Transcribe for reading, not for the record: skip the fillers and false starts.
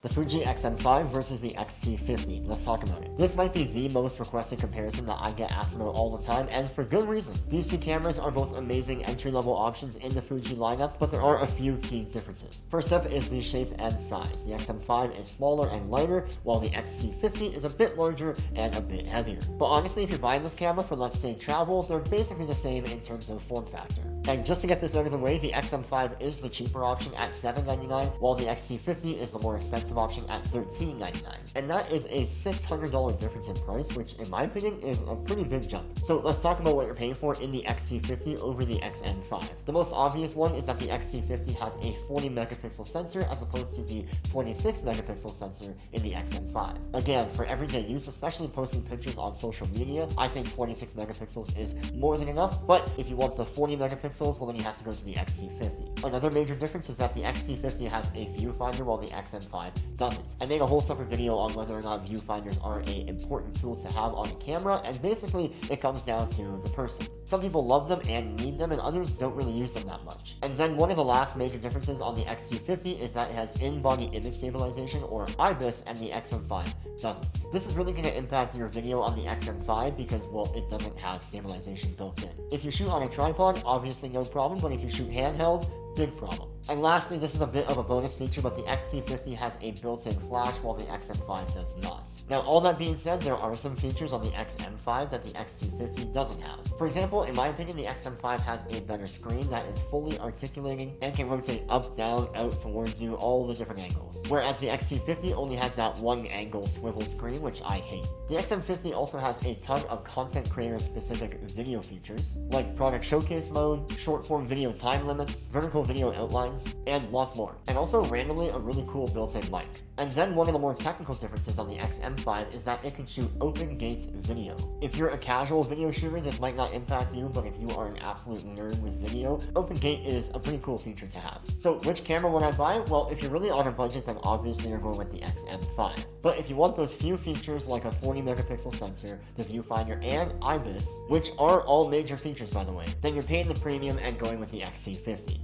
The Fuji X-M5 versus the X-T50. Let's talk about it. This might be the most requested comparison that I get asked about all the time, and for good reason. These two cameras are both amazing entry-level options in the Fuji lineup, but there are a few key differences. First up is the shape and size. The X-M5 is smaller and lighter, while the X-T50 is a bit larger and a bit heavier. But honestly, if you're buying this camera for, let's say, travel, they're basically the same in terms of form factor. And just to get this out of the way, the X-M5 is the cheaper option at $799, while the X-T50 is the more expensive option at $1399. And that is a $600 difference in price, which in my opinion is a pretty big jump. So let's talk about what you're paying for in the X-T50 over the X-M5. The most obvious one is that the X-T50 has a 40 megapixel sensor as opposed to the 26 megapixel sensor in the X-M5. Again, for everyday use, especially posting pictures on social media, I think 26 megapixels is more than enough, but if you want the 40 megapixels, well then you have to go to the X-T50. Another major difference is that the X-T50 has a viewfinder while the X-M5 doesn't. I made a whole separate video on whether or not viewfinders are an important tool to have on a camera, and basically it comes down to the person. Some people love them and need them, and others don't really use them that much. And then one of the last major differences on the X-T50 is that it has in-body image stabilization, or IBIS, and the X-M5 doesn't. This is really going to impact your video on the X-M5 because, well, it doesn't have stabilization built in. If you shoot on a tripod, obviously no problem, but if you shoot handheld, big problem. And lastly, this is a bit of a bonus feature, but the X-T50 has a built-in flash while the X-M5 does not. Now, all that being said, there are some features on the X-M5 that the X-T50 doesn't have. For example, in my opinion, the X-M5 has a better screen that is fully articulating and can rotate up, down, out towards you, all the different angles. Whereas the X-T50 only has that one angle swivel screen, which I hate. The X-M50 also has a ton of content creator-specific video features, like product showcase mode, short-form video time limits, vertical video outlines, and lots more. And also, randomly, a really cool built-in mic. And then one of the more technical differences on the X-M5 is that it can shoot open gate video. If you're a casual video shooter, this might not impact you, but if you are an absolute nerd with video, open gate is a pretty cool feature to have. So which camera would I buy? Well, if you're really on a budget, then obviously you're going with the X-M5. But if you want those few features like a 40 megapixel sensor, the viewfinder, and IBIS, which are all major features by the way, then you're paying the premium and going with the X-T50.